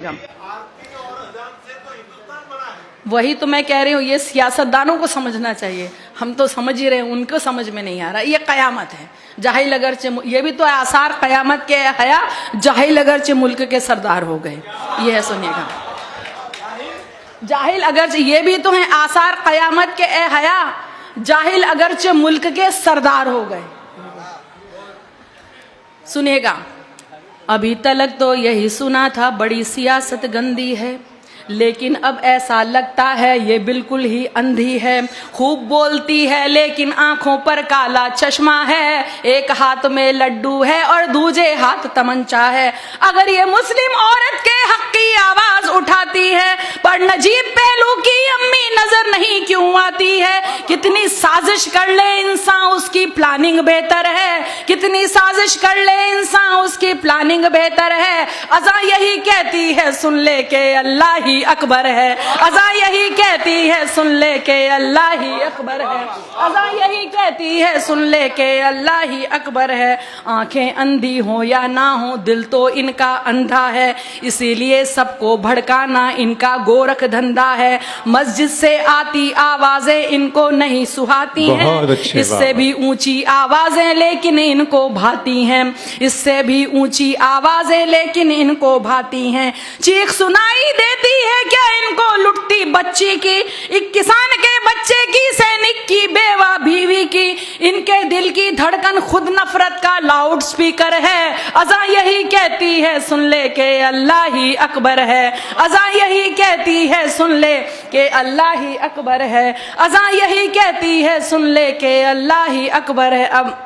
सुनिएगा। वही तो मैं कह रही हूँ, ये सियासतदानों को समझना चाहिए, हम तो समझ ही रहे हैं, उनको समझ में नहीं आ रहा। ये कयामत है, जाहिल अगरचे, ये भी तो आसार कयामत के हया, जाहिल अगरचे मुल्क के सरदार हो गए। ये है, सुनिएगा, जाहिल अगरचे, ये भी तो है आसार कयामत के ए हया, जाहिल अगरचे मुल्क के सरदार हो गए। सुनिएगा, अभी तक तो यही सुना था बड़ी सियासत गंदी है, लेकिन अब ऐसा लगता है ये बिल्कुल ही अंधी है। खूब बोलती है लेकिन आंखों पर काला चश्मा है, एक हाथ में लड्डू है और दूजे हाथ तमंचा है। अगर ये मुस्लिम औरत के हक की आवाज उठाती है, पर नजीब पहलू की अम्मी नजर नहीं क्यों आती है? कितनी साजिश कर ले इंसान, उसकी प्लानिंग बेहतर है, कितनी साजिश कर ले इंसान, उसकी प्लानिंग बेहतर है। अज़ा यही कहती है सुन ले के अल्लाह ही अकबर है, अज़ा यही कहती है सुन ले के अल्लाह ही अकबर है, अज़ा यही कहती है सुन ले के अल्लाह ही अकबर है। आंखें अंधी हो या ना हो, दिल तो इनका अंधा है, इसीलिए सबको भड़काना इनका गोरख धंधा है। मस्जिद से आती आवाजें इनको नहीं सुहाती हैं, इससे भी ऊंची आवाजें लेकिन इनको भाती हैं, इससे भी ऊंची आवाजें लेकिन इनको भाती हैं। चीख सुनाई देती है क्या इनको लुटती बच्ची की, एक किसान के बच्चे की, सैनिक की, बेवा बीवी की। इनके दिल की धड़कन खुद नफरत का लाउड स्पीकर है। अज़ा यही कहती है सुन ले के अल्लाह ही अकबर है, अज़ा यही कहती है सुन ले के अल्लाह ही अकबर है, अज़ा यही कहती है सुन ले के अल्लाह ही अकबर है। अब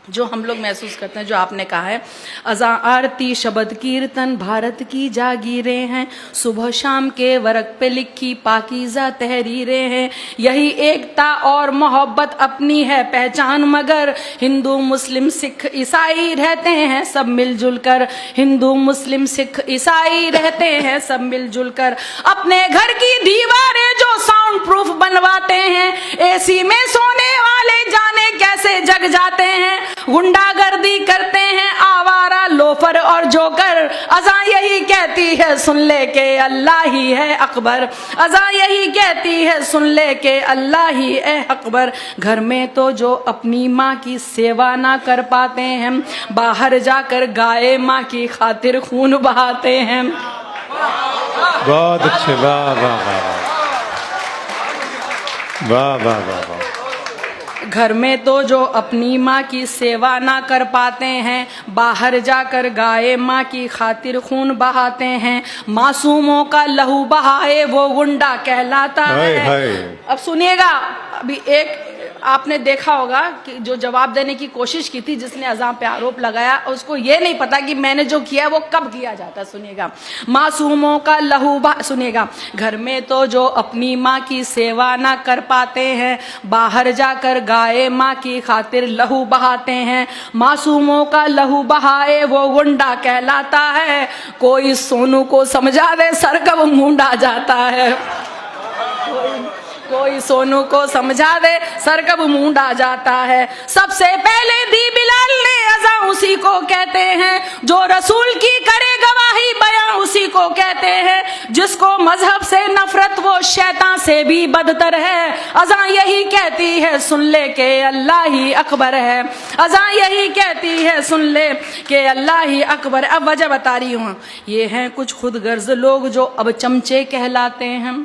जो हम लोग महसूस करते हैं, जो आपने कहा है, अज़ा आरती शब्द कीर्तन भारत की जागीरें हैं, सुबह शाम के वर्क पे लिखी पाकीज़ा तहरीरें हैं। यही एकता और मोहब्बत अपनी है पहचान, मगर हिंदू मुस्लिम सिख ईसाई रहते हैं सब मिलजुल कर, हिंदू मुस्लिम सिख ईसाई रहते हैं सब मिलजुल कर। अपने घर की दीवारें जो साउंड प्रूफ बनवाते हैं, एसी में सोने वाले जाने कैसे जग जाते हैं। गुंडागर्दी करते हैं आवारा लोफर और जोकर। अज़ा यही कहती है सुन ले के अल्लाह ही है अकबर, अज़ा यही कहती है सुन ले के अल्लाह ही है अकबर। घर में तो जो अपनी माँ की सेवा ना कर पाते हैं, बाहर जाकर गाय माँ की खातिर खून बहाते हैं। बहुत अच्छे, वाह वाह वाह वाह वाह वाह वाह। घर में तो जो अपनी माँ की सेवा ना कर पाते हैं, बाहर जाकर गाय माँ की खातिर खून बहाते हैं। मासूमों का लहू बहाए वो गुंडा कहलाता है। अब सुनिएगा, अभी एक आपने देखा होगा कि जो जवाब देने की कोशिश की थी, जिसने अज़ा पे आरोप लगाया, उसको ये नहीं पता कि मैंने जो किया वो कब किया जाता। सुनिएगा, मासूमों का लहू सुनिएगा, घर में तो जो अपनी माँ की सेवा ना कर पाते हैं, बाहर जाकर गाय माँ की खातिर लहू बहाते हैं। मासूमों का लहू बहाए वो गुंडा कहलाता है। कोई सोनू को समझा दे सर कब मूंडा जाता है, कोई सोनू को समझा दे सर कब मूंडा जाता है। सबसे पहले दी बिलाल ने अज़ा उसी को कहते हैं, जो रसूल की करे गवाही बयां उसी को कहते हैं। जिसको मजहब से नफरत वो शैतान से भी बदतर है। अज़ा यही कहती है सुन ले के अल्लाह ही अकबर है, अज़ा यही कहती है सुन ले के अल्लाह ही अकबर। अब वजह बता रही हूँ, ये हैं कुछ खुद गर्ज लोग जो अब चमचे कहलाते हैं,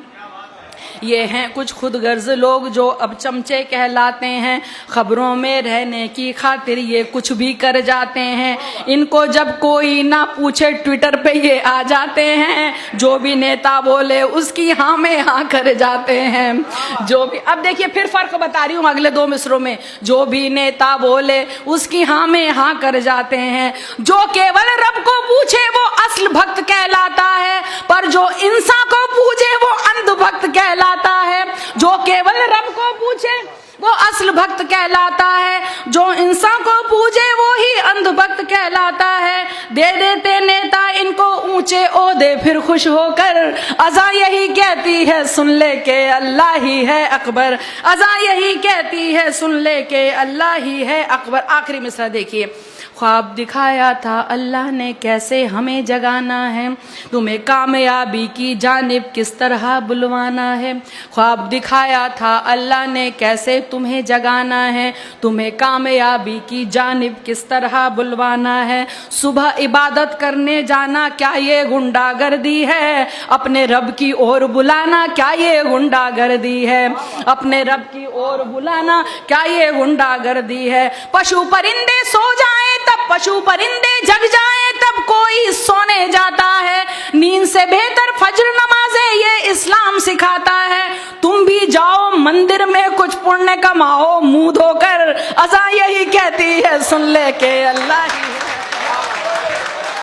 ये हैं कुछ खुद गर्ज लोग जो अब चमचे कहलाते हैं। खबरों में रहने की खातिर ये कुछ भी कर जाते हैं। इनको जब कोई ना पूछे ट्विटर पे ये आ जाते हैं, जो भी नेता बोले उसकी हाँ में हाँ कर जाते हैं। जो भी, अब देखिए फिर फर्क बता रही हूँ अगले दो मिसरों में, जो भी नेता बोले उसकी हाँ में हाँ कर जाते हैं। जो केवल रब को पूछे वो असल भक्त कहलाता है, पर जो इंसान को पूछे वो अंधभक्त कहलाता है। जो केवल रब को पूछे वो असल भक्त कहलाता है, जो इंसान को पूजे वो ही अंधभक्त कहलाता है। दे देते नेता इनको ऊंचे ओहदे फिर खुश होकर। अज़ा यही कहती है सुन ले के अल्लाह ही है अकबर, अज़ा यही कहती है सुन ले के अल्लाह ही है अकबर। आखिरी मिसरा देखिए, ख्वाब दिखाया था अल्लाह ने कैसे हमें जगाना है, तुम्हें कामयाबी की जानिब किस तरह बुलवाना है। ख्वाब दिखाया था अल्लाह ने कैसे तुम्हें जगाना है, तुम्हें कामयाबी की जानिब किस तरह बुलवाना है। सुबह इबादत करने जाना क्या ये गुंडागर्दी है, अपने रब की ओर बुलाना क्या ये गुंडागर्दी है, अपने रब की ओर बुलाना क्या ये गुंडागर्दी है। पशु परिंदे सो जाएं तब पशु परिंदे जग जाएं तब कोई सोने जाता है, नींद से बेहतर फज्र नमाज़ें ये इस्लाम सिखाता है। तुम भी जाओ मंदिर में कुछ पुण्य कमाओ, मुंह धोकर अज़ान यही कहती है सुन ले के अल्लाह ही है।